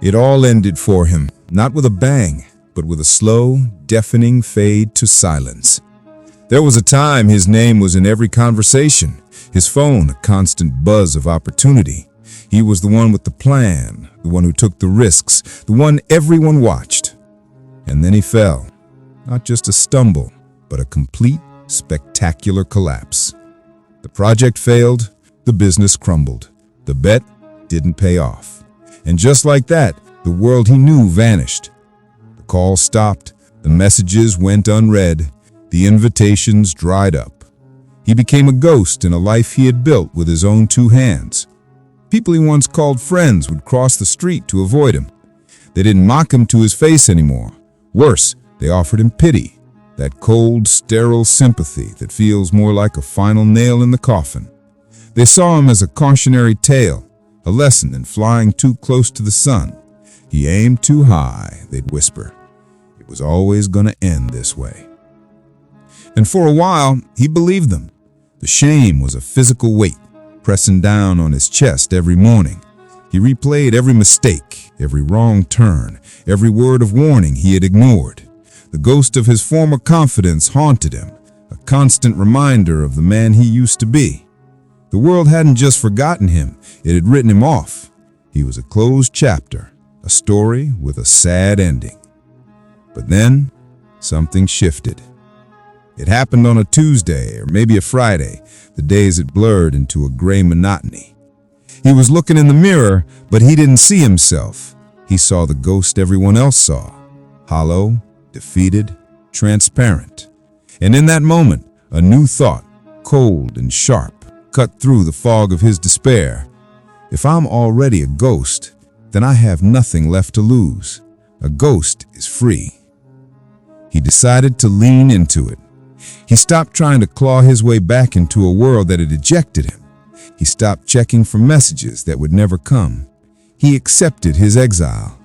It all ended for him, not with a bang, but with a slow, deafening fade to silence. There was a time his name was in every conversation, his phone a constant buzz of opportunity. He was the one with the plan, the one who took the risks, the one everyone watched. And then he fell. Not just a stumble, but a complete, spectacular collapse. The project failed, the business crumbled, the bet didn't pay off. And just like that, the world he knew vanished. The calls stopped, the messages went unread, the invitations dried up. He became a ghost in a life he had built with his own two hands. People he once called friends would cross the street to avoid him. They didn't mock him to his face anymore. Worse, they offered him pity, that cold, sterile sympathy that feels more like a final nail in the coffin. They saw him as a cautionary tale, a lesson in flying too close to the sun. He aimed too high, they'd whisper. It was always going to end this way. And for a while, he believed them. The shame was a physical weight, pressing down on his chest every morning. He replayed every mistake, every wrong turn, every word of warning he had ignored. The ghost of his former confidence haunted him, a constant reminder of the man he used to be. The world hadn't just forgotten him, it had written him off. He was a closed chapter, a story with a sad ending. But then, something shifted. It happened on a Tuesday or maybe a Friday. The days had blurred into a gray monotony. He was looking in the mirror, but he didn't see himself. He saw the ghost everyone else saw, hollow, defeated, transparent. And in that moment, a new thought, cold and sharp, cut through the fog of his despair. If I'm already a ghost, then I have nothing left to lose. A ghost is free. He decided to lean into it. He stopped trying to claw his way back into a world that had ejected him. He stopped checking for messages that would never come. He accepted his exile.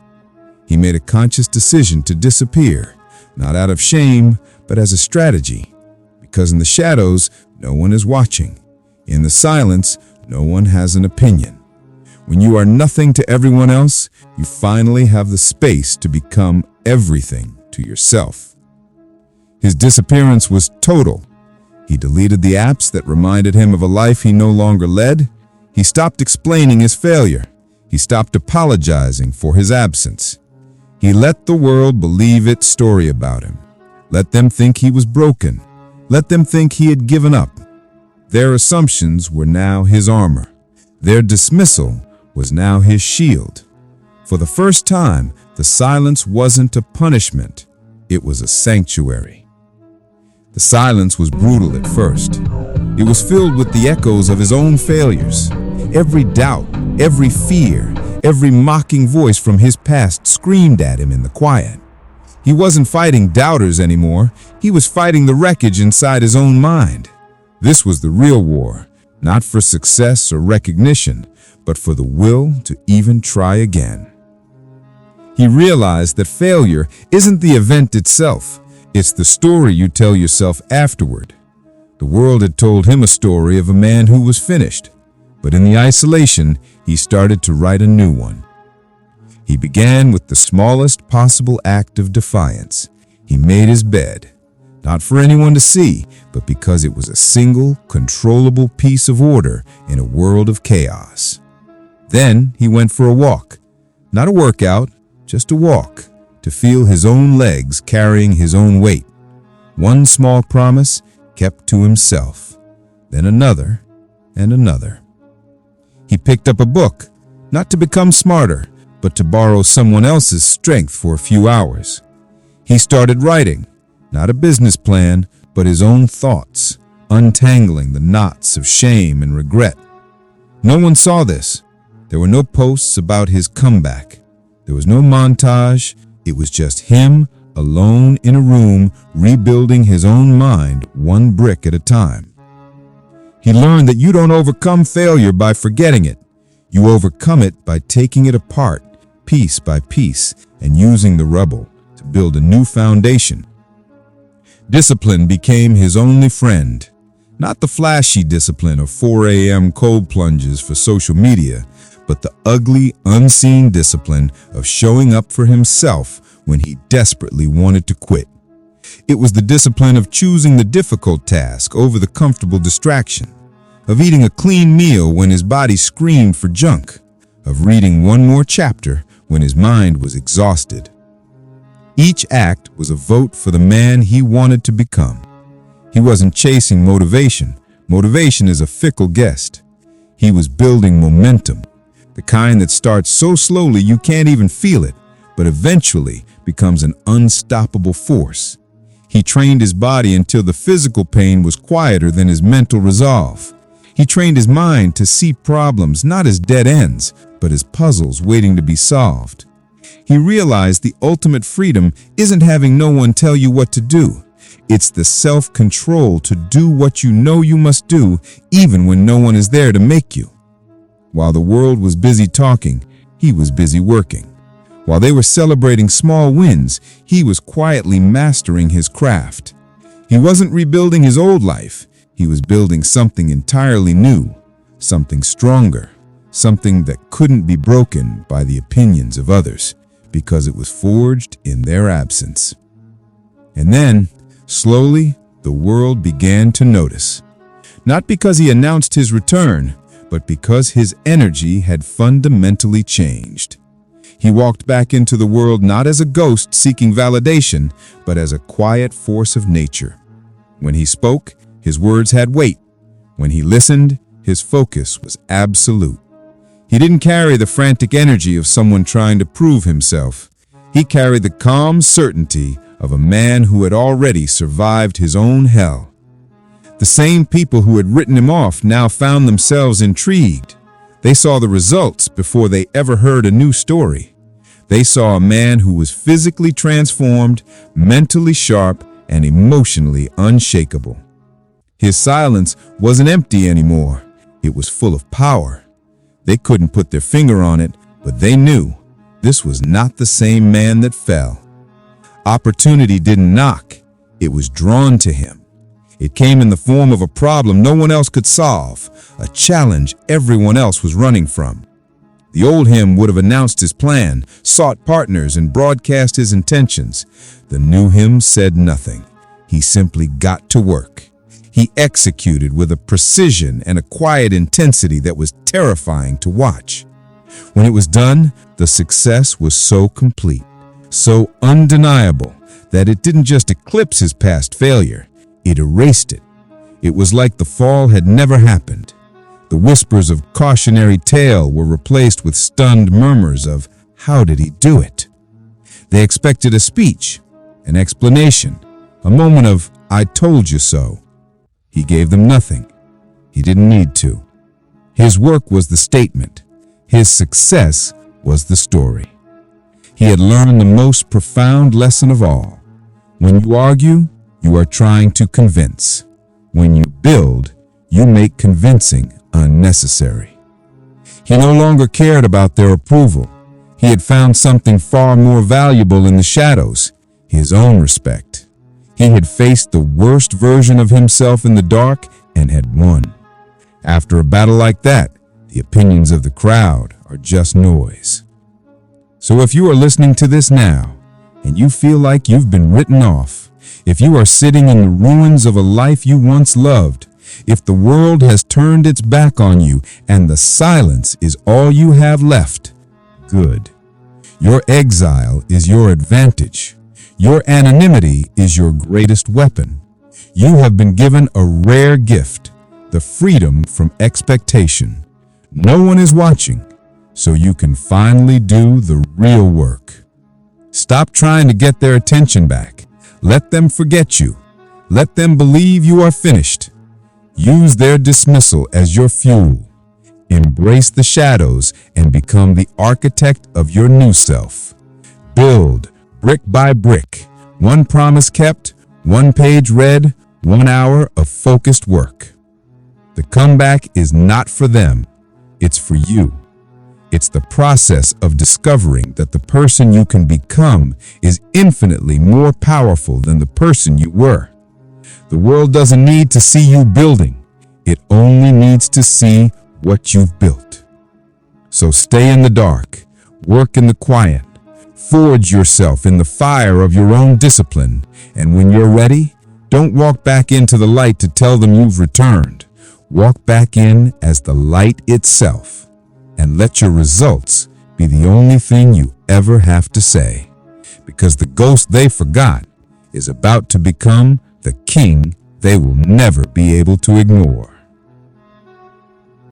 He made a conscious decision to disappear, not out of shame, but as a strategy. Because in the shadows, no one is watching. In the silence, no one has an opinion. When you are nothing to everyone else, you finally have the space to become everything to yourself. His disappearance was total. He deleted the apps that reminded him of a life he no longer led. He stopped explaining his failure. He stopped apologizing for his absence. He let the world believe its story about him. Let them think he was broken. Let them think he had given up. Their assumptions were now his armor. Their dismissal was now his shield. For the first time, the silence wasn't a punishment. It was a sanctuary. The silence was brutal at first. It was filled with the echoes of his own failures. Every doubt, every fear, every mocking voice from his past screamed at him in the quiet. He wasn't fighting doubters anymore. He was fighting the wreckage inside his own mind. This was the real war, not for success or recognition, but for the will to even try again. He realized that failure isn't the event itself. It's the story you tell yourself afterward. The world had told him a story of a man who was finished, but in the isolation, he started to write a new one. He began with the smallest possible act of defiance. He made his bed, not for anyone to see, but because it was a single, controllable piece of order in a world of chaos. Then he went for a walk, not a workout, just a walk, to feel his own legs carrying his own weight. One small promise kept to himself, then another and another. He picked up a book, not to become smarter, but to borrow someone else's strength for a few hours. He started writing, not a business plan, but his own thoughts, untangling the knots of shame and regret. No one saw this. There were no posts about his comeback. There was no montage. It was just him, alone in a room, rebuilding his own mind one brick at a time. He learned that you don't overcome failure by forgetting it. You overcome it by taking it apart, piece by piece, and using the rubble to build a new foundation. Discipline became his only friend. Not the flashy discipline of 4 a.m. cold plunges for social media, but the ugly, unseen discipline of showing up for himself when he desperately wanted to quit. It was the discipline of choosing the difficult task over the comfortable distraction, of eating a clean meal when his body screamed for junk, of reading one more chapter when his mind was exhausted. Each act was a vote for the man he wanted to become. He wasn't chasing motivation. Motivation is a fickle guest. He was building momentum, the kind that starts so slowly you can't even feel it, but eventually becomes an unstoppable force. He trained his body until the physical pain was quieter than his mental resolve. He trained his mind to see problems not as dead ends, but as puzzles waiting to be solved. He realized the ultimate freedom isn't having no one tell you what to do. It's the self-control to do what you know you must do, even when no one is there to make you. While the world was busy talking, he was busy working. While they were celebrating small wins, he was quietly mastering his craft. He wasn't rebuilding his old life. He was building something entirely new, something stronger, something that couldn't be broken by the opinions of others, because it was forged in their absence. And then, slowly, the world began to notice. Not because he announced his return, but because his energy had fundamentally changed. He walked back into the world not as a ghost seeking validation, but as a quiet force of nature. When he spoke, his words had weight. When he listened, his focus was absolute. He didn't carry the frantic energy of someone trying to prove himself. He carried the calm certainty of a man who had already survived his own hell. The same people who had written him off now found themselves intrigued. They saw the results before they ever heard a new story. They saw a man who was physically transformed, mentally sharp, and emotionally unshakable. His silence wasn't empty anymore. It was full of power. They couldn't put their finger on it, but they knew this was not the same man that fell. Opportunity didn't knock. It was drawn to him. It came in the form of a problem no one else could solve, a challenge everyone else was running from. The old him would have announced his plan, sought partners, and broadcast his intentions. The new him said nothing. He simply got to work. He executed with a precision and a quiet intensity that was terrifying to watch. When it was done, the success was so complete, so undeniable, that it didn't just eclipse his past failure, it erased it. It was like the fall had never happened. The whispers of cautionary tale were replaced with stunned murmurs of, "How did he do it?" They expected a speech, an explanation, a moment of, "I told you so." He gave them nothing. He didn't need to. His work was the statement. His success was the story. He had learned the most profound lesson of all. When you argue, you are trying to convince. When you build, you make convincing unnecessary. He no longer cared about their approval. He had found something far more valuable in the shadows, his own respect. He had faced the worst version of himself in the dark and had won. After a battle like that, the opinions of the crowd are just noise. So if you are listening to this now, and you feel like you've been written off, if you are sitting in the ruins of a life you once loved, if the world has turned its back on you and the silence is all you have left, good. Your exile is your advantage. Your anonymity is your greatest weapon. You have been given a rare gift, the freedom from expectation. No one is watching, so you can finally do the real work. Stop trying to get their attention back. Let them forget you. Let them believe you are finished. Use their dismissal as your fuel. Embrace the shadows and become the architect of your new self. Build brick by brick, one promise kept, one page read, 1 hour of focused work. The comeback is not for them, it's for you. It's the process of discovering that the person you can become is infinitely more powerful than the person you were. The world doesn't need to see you building. It only needs to see what you've built. So stay in the dark, work in the quiet, forge yourself in the fire of your own discipline, and when you're ready, don't walk back into the light to tell them you've returned. Walk back in as the light itself, and let your results be the only thing you ever have to say. Because the ghost they forgot is about to become the king they will never be able to ignore.